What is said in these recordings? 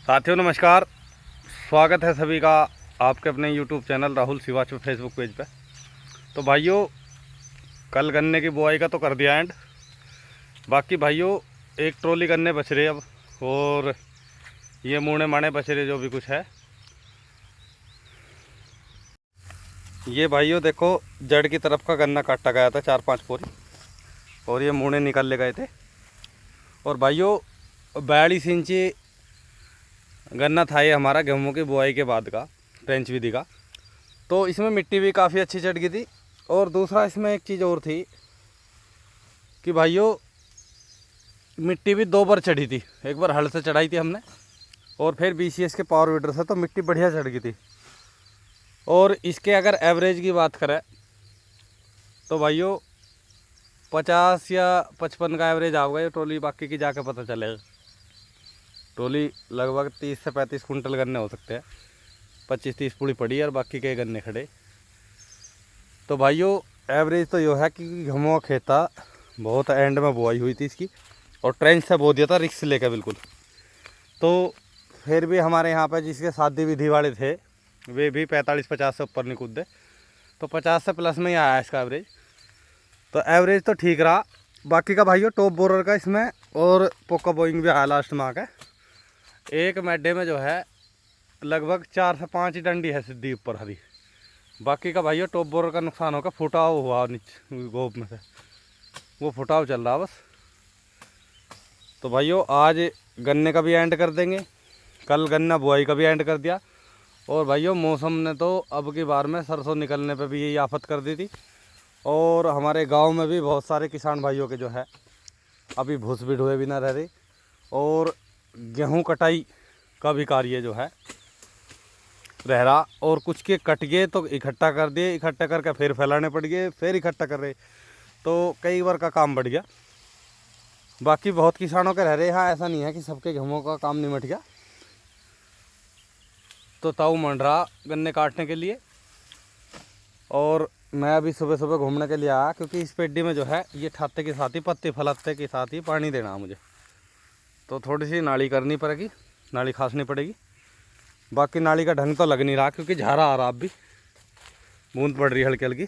साथियों नमस्कार। स्वागत है सभी का आपके अपने YouTube channel Rahul Shivach Facebook page पे। तो भाइयों, कल गन्ने की बुआई का तो कर दिया एंड। बाकी भाइयों एक ट्रॉली गन्ने बच रहे अब, और ये मूने माने बच रहे जो भी कुछ है। ये भाइयों देखो, जड़ की तरफ का गन्ना काटा गया था 4-5 पोरी, और ये मूने निकल ले गए थे। और भाइयों 42 इंची गन्ना था ये हमारा गेहूं की बुआई के बाद का, ट्रेंच विधि का। तो इसमें मिट्टी भी काफ़ी अच्छी चढ़ गई थी। और दूसरा इसमें एक चीज़ और थी कि भाइयों मिट्टी भी 2 बार चढ़ी थी। एक बार हल से चढ़ाई थी हमने, और फिर BCS के पावर वीडर से, तो मिट्टी बढ़िया चढ़ गई थी। और इसके अगर एवरेज की बात करें तो भाइयों 50 या 55 का एवरेज आओगे ये ट्रॉली, बाकी की जाके पता चलेगा। ट्रॉली लगभग 30 से 35 कुंटल गन्ने हो सकते हैं। 25-30 पूड़ी पड़ी और बाकी के गन्ने खड़े। तो भाइयों एवरेज तो यो है कि गेहूं का खेता बहुत एंड में बुआई हुई थी इसकी, और ट्रेंच से बो दिया था रिक्स लेकर बिल्कुल। तो फिर भी हमारे यहाँ पर जिसके शादी विधि वाले थे वे भी 45-50 से ऊपर नहीं कूदे, तो 50 से प्लस में ही आया इसका एवरेज। तो एवरेज तो ठीक रहा। बाकी का भाइयों टॉप बोरर का इसमें और पोका बोइंग भी आया लास्ट में आकर। एक मैडे में जो है लगभग 4 से 5 डंडी है सीधी ऊपर हरी। बाकी का भाइयों टॉप बोरर का नुकसान होगा, फुटाव हुआ नीचे गोब में से, वो फुटाव चल रहा बस। तो भाइयों आज गन्ने का भी एंड कर देंगे, कल गन्ना बुआई का भी एंड कर दिया। और भाइयों मौसम ने तो अब की बार में सरसों निकलने पे भी यही आफत कर दी थी। और हमारे गांव में भी बहुत सारे किसान भाइयों के जो है अभी भूस भी ढोए भी ना रह रही, और गेहूं कटाई का भी कार्य जो है रह रहा। और कुछ के कट गए तो इकट्ठा कर दिए, इकट्ठा करके फिर फैलाने पड़ गए, फिर इकट्ठा कर रहे, तो कई बार का काम बढ़ गया। बाकी बहुत किसानों के रह रहे हैं, ऐसा नहीं है कि सबके गेहूं का काम निमट गया। तो ताऊ मंड रहा गन्ने काटने के लिए, और मैं अभी सुबह सुबह घूमने के लिए आया, क्योंकि इस पेड्डी में जो है ये ठाते के साथ ही पत्ते फलत्ते के साथ ही पानी देना है मुझे। तो थोड़ी सी नाली करनी पड़ेगी, नाली खासनी पड़ेगी। बाकी नाली का ढंग तो लग नहीं रहा, क्योंकि झारा आ रहा, अब भी बूंद पड़ रही है हल्की हल्की।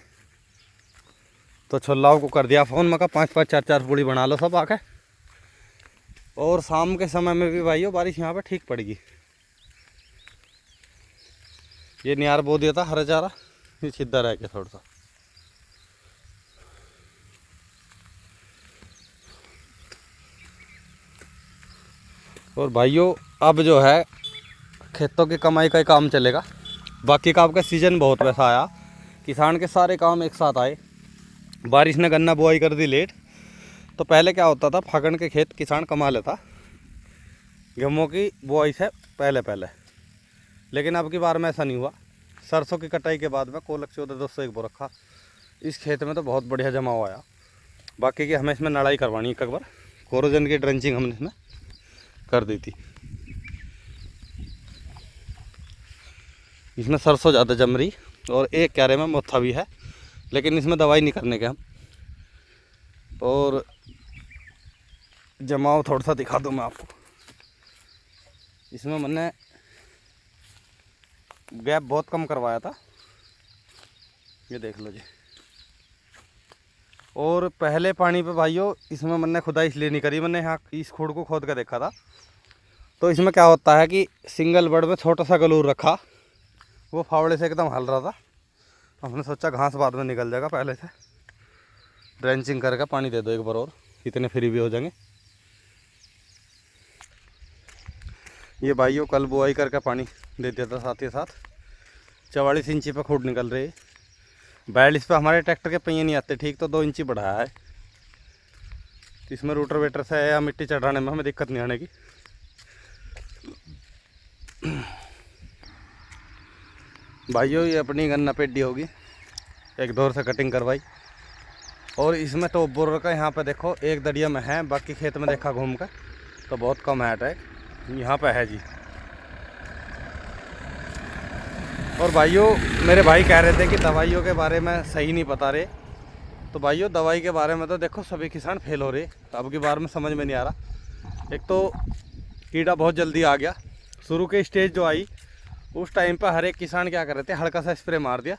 तो छोल्लाओं को कर दिया फ़ोन, मैं कहा 5-5 4-4 पूड़ी बना लो सब आके। और शाम के समय में भी भाइयों बारिश यहाँ पे ठीक पड़ेगी। ये नियार बो दिया था हरा चारा, ये सीधा रह गया थोड़ा सा। और भाइयों अब जो है खेतों की कमाई का ही काम चलेगा। बाकी का आपका सीज़न बहुत वैसा आया, किसान के सारे काम एक साथ आए। बारिश ने गन्ना बुआई कर दी लेट। तो पहले क्या होता था, फागण के खेत किसान कमा लेता गेहूं की बुआई से पहले। लेकिन अब की बार में ऐसा नहीं हुआ। सरसों की कटाई के बाद में कोलक 14-201 बो रखा। इस खेत में तो बहुत बढ़िया जमाव आया। बाकी की हमें इसमें नड़ाई करवानी एक बार, कोरोजन की ड्रेंचिंग हमने इसमें कर दी थी। इसमें सरसों ज़्यादा जम रही, और एक क्यारे में मोथा भी है, लेकिन इसमें दवाई नहीं करने के हम। और जमाव थोड़ा सा दिखा दूँ मैं आपको। इसमें मैंने गैप बहुत कम करवाया था, ये देख लो जी। और पहले पानी पे भाइयों इसमें मैंने खुदाई इसलिए नहीं करी, मैंने यहाँ इस खोड को खोद कर देखा था। तो इसमें क्या होता है कि सिंगल बर्ड में छोटा सा गलूर रखा, वो फावड़े से एकदम हल रहा था। हमने सोचा घास बाद में निकल जाएगा, पहले से ड्रेंचिंग करके पानी दे दो एक बार और, इतने फ्री भी हो जाएंगे। ये भाइयों कल बुआई करके पानी दे दिया था साथ ही साथ। 44 इंची पे खोड निकल रही है। 42 पे हमारे ट्रैक्टर के पहिए नहीं आते ठीक, तो 2 इंची बढ़ाया है। तो इसमें रूटर वेटर से या मिट्टी चढ़ाने में हमें दिक्कत नहीं आने की। भाइयों ये अपनी गन्ना पेड्डी होगी, एक दौर से कटिंग करवाई। और इसमें टॉप बोरर का यहाँ पे देखो एक दड़िया में है, बाकी खेत में देखा घूम कर तो बहुत कम है अटैक, यहाँ पे है जी। और भाइयों मेरे भाई कह रहे थे कि दवाइयों के बारे में सही नहीं बता रहे। तो भाइयों दवाई के बारे में तो देखो सभी किसान फेल हो रहे, अब की बार में समझ में नहीं आ रहा। एक तो कीड़ा बहुत जल्दी आ गया, शुरू के स्टेज जो आई उस टाइम पर हर एक किसान क्या कर रहे थे, हल्का सा स्प्रे मार दिया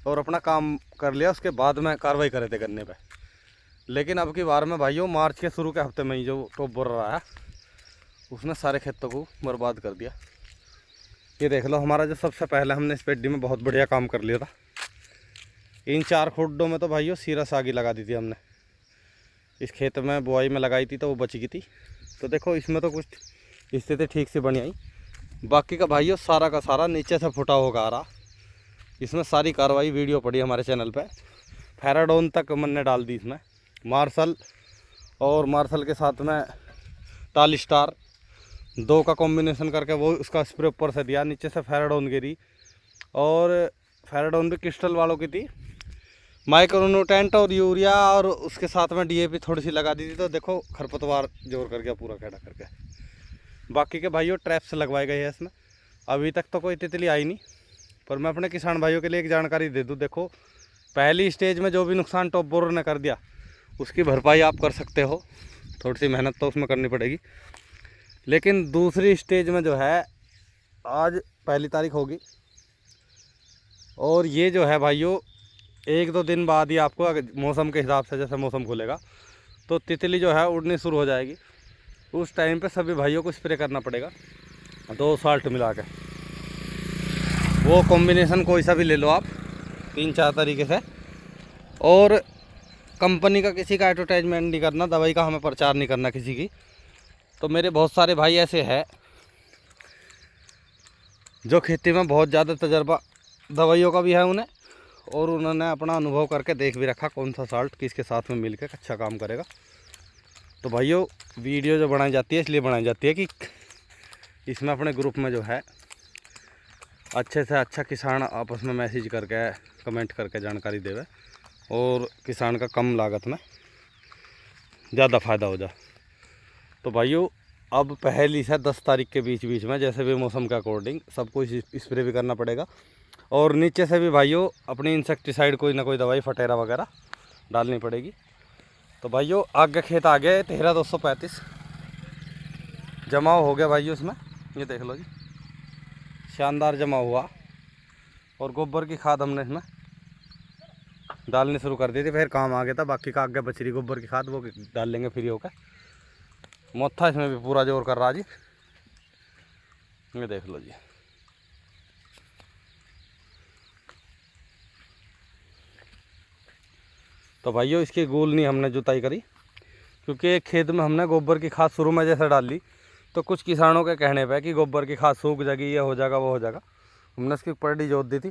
और अपना काम कर लिया, उसके बाद में कार्रवाई कर रहे थे गन्ने पे। लेकिन अब की बार में भाइयों मार्च के शुरू के हफ्ते में ही जो टॉप बोर रहा है उसने सारे खेतों को बर्बाद कर दिया। ये देख लो, हमारा जो सबसे पहले हमने इस पेड्डी में बहुत बढ़िया काम कर लिया था। इन 4 खुड्डों में तो भाइयों सीरा सागी लगा दी थी हमने। इस खेत में बुआई में लगाई थी तो वो बच गई थी। तो देखो इसमें तो कुछ स्थिति ठीक से बनी आई। बाकी का भाइयों सारा का सारा नीचे से फुटा होगा आ रहा। इसमें सारी कार्रवाई वीडियो पड़ी हमारे चैनल पे। फेराडोन तक मैंने डाल दी इसमें, मार्शल और मार्शल के साथ में टाल स्टार 2 का कॉम्बिनेशन करके वो उसका स्प्रे ऊपर से दिया, नीचे से फेराडोन गिरी। और फेराडोन भी क्रिस्टल वालों की थी, माइक्रोन्यूट्रेंट और यूरिया और उसके साथ में डीएपी थोड़ी सी लगा दी थी। तो देखो खरपतवार जोर कर गया पूरा खेड़ा करके। बाकी के भाइयों ट्रैप्स लगवाए गए हैं इसमें। अभी तक तो कोई तितली आई नहीं, पर मैं अपने किसान भाइयों के लिए एक जानकारी दे दूं। देखो पहली स्टेज में जो भी नुकसान टॉप बोरर ने कर दिया उसकी भरपाई आप कर सकते हो, थोड़ी सी मेहनत तो उसमें करनी पड़ेगी। लेकिन दूसरी स्टेज में जो है आज 1 तारीख होगी और ये जो है भाइयों 1-2 दिन बाद ही आपको मौसम के हिसाब से, जैसे मौसम खुलेगा तो तितली जो है उड़नी शुरू हो जाएगी। उस टाइम पे सभी भाइयों को स्प्रे करना पड़ेगा 2 साल्ट मिला के। वो कॉम्बिनेशन कोई सा भी ले लो आप 3-4 तरीके से। और कंपनी का किसी का एडवर्टाइजमेंट नहीं करना, दवाई का हमें प्रचार नहीं करना किसी की। तो मेरे बहुत सारे भाई ऐसे हैं जो खेती में बहुत ज़्यादा तजर्बा दवाइयों का भी है उन्हें, और उन्होंने अपना अनुभव करके देख भी रखा कौन सा साल्ट किसके साथ में मिलकर अच्छा काम करेगा। तो भाइयों वीडियो जो बनाई जाती है इसलिए बनाई जाती है कि इसमें अपने ग्रुप में जो है अच्छे से अच्छा किसान आपस में मैसेज करके कमेंट करके जानकारी देवे और किसान का कम लागत में ज़्यादा फ़ायदा हो जाए। तो भाइयों अब 1 से 10 तारीख के बीच में जैसे भी मौसम के अकॉर्डिंग सबको स्प्रे भी करना पड़ेगा। और नीचे से भी भाइयों अपनी इंसेक्टिसाइड कोई ना कोई दवाई फटेरा वगैरह डालनी पड़ेगी। तो भाइयों आगे खेत आ गए 13-235 जमाव हो गया भाइयों इसमें। ये देख लो जी, शानदार जमा हुआ। और गोबर की खाद हमने इसमें डालनी शुरू कर दी थी, फिर काम आ गया था। बाकी का आगे बचरी गोबर की खाद वो डाल लेंगे फ्री होकर। मोथा इसमें भी पूरा जोर कर रहा जी। ये देख लो जी। तो भाइयों इसकी गोलनी हमने जुताई करी, क्योंकि एक खेत में हमने गोबर की खाद शुरू में जैसे डाल ली तो कुछ किसानों के कहने पे कि गोबर की खाद सूख जाएगी, ये हो जाएगा वो हो जाएगा। हमने उसकी पलटी जोत दी थी,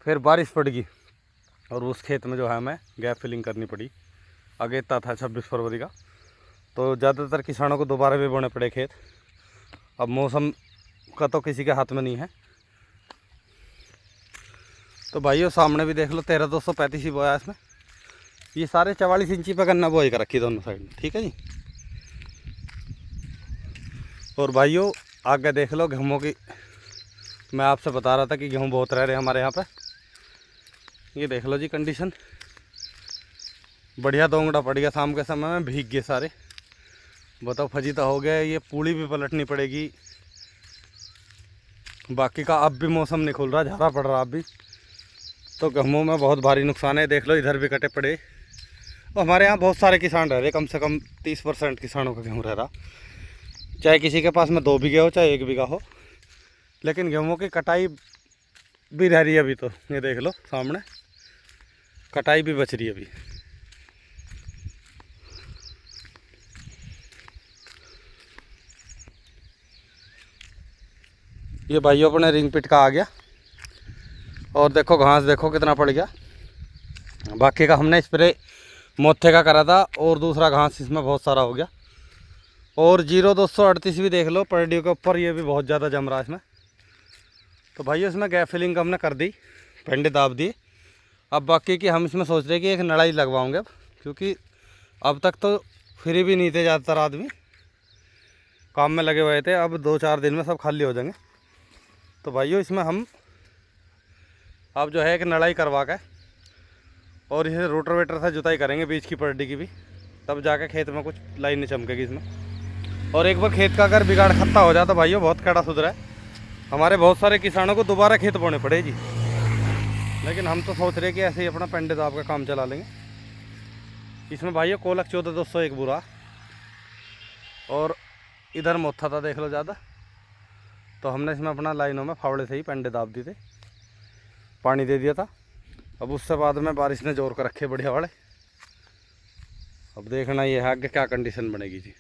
फिर बारिश पड़ गई और उस खेत में जो है हमें गैप फिलिंग करनी पड़ी। अगेता था 26 फरवरी का, तो ज़्यादातर किसानों को दोबारा भी बोने पड़े खेत। अब मौसम का तो किसी के हाथ में नहीं है। तो भाइयों सामने भी देख लो 13-235 ही बोया इसमें। ये सारे 44 इंची पे गन्ना बोई कर रखी दोनों साइड में, ठीक है जी। और भाइयों आगे देख लो गेहूँ की, मैं आपसे बता रहा था कि गेहूँ बहुत रह रहे हैं हमारे यहाँ पे। ये देख लो जी कंडीशन, बढ़िया दोंगड़ा पड़ गया शाम के समय में, भीग गए सारे। बताओ फजीता हो गया। ये पूड़ी भी पलटनी पड़ेगी। बाकी का अब भी मौसम नहीं खुल रहा, ज़्यादा पड़ रहा अब भी। तो गेहूँ में बहुत भारी नुकसान है। देख लो इधर भी कटे पड़े। और हमारे यहाँ बहुत सारे किसान रह रहे, कम से कम 30% किसानों का गेहूँ रह रहा, चाहे किसी के पास में 2 बीघे हो चाहे 1 बीघा हो। लेकिन गेहूँ की कटाई भी रह रही है अभी। तो ये देख लो सामने कटाई भी बच रही है अभी। ये भाइयों अपने रिंग पिट का आ गया। और देखो घास देखो कितना पड़ गया। बाकी का हमने स्प्रे मोथे का करा था और दूसरा घास इसमें बहुत सारा हो गया। और 0238 भी देख लो परडियो के ऊपर, ये भी बहुत ज़्यादा जम रहा है इसमें। तो भाइयों इसमें गैप फिलिंग हमने कर दी, पेंडे दाब दिए। अब बाकी की हम इसमें सोच रहे हैं कि एक नड़ाई लगवाऊंगे अब, क्योंकि अब तक तो फ्री भी नहीं थे ज़्यादातर आदमी, काम में लगे हुए थे। अब 2-4 दिन में सब खाली हो जाएंगे। तो भाइयों इसमें हम अब जो है एक नड़ाई करवा के और इसे रोटावेटर से जुताई करेंगे बीच की पलटी की भी, तब जाके खेत में कुछ लाइनें चमकेगी इसमें। और एक बार खेत का अगर बिगाड़ खत्ता हो जाए तो भाइयों बहुत कड़ा सुधरा है। हमारे बहुत सारे किसानों को दोबारा खेत बोने पड़े जी, लेकिन हम तो सोच रहे कि ऐसे ही अपना पेंडे दाब का काम चला लेंगे। इसमें भाइयों कोलक 14,201 बुरा, और इधर मोथा था देख लो ज़्यादा, तो हमने इसमें अपना लाइनों में फावड़े से ही पेंडे दाब दिए थे, पानी दे दिया था। अब उससे बाद में बारिश ने जोर कर रखे बढ़िया वाले। अब देखना ये है आगे क्या कंडीशन बनेगी जी।